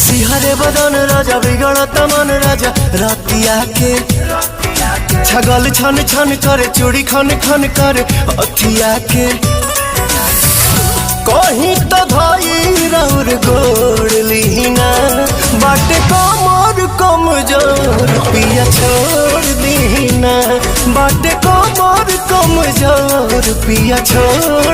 सिहरे बदन राजा बिगड़त मन राजा रातिया के छगल छन छन करे चूड़ी खन खन करे अथिया के कहीं तो धई रौर गोड़ लीना बाटे कमर कमजोर पिया छोड़ दीना बाटे कमर कमजोर पिया छोड़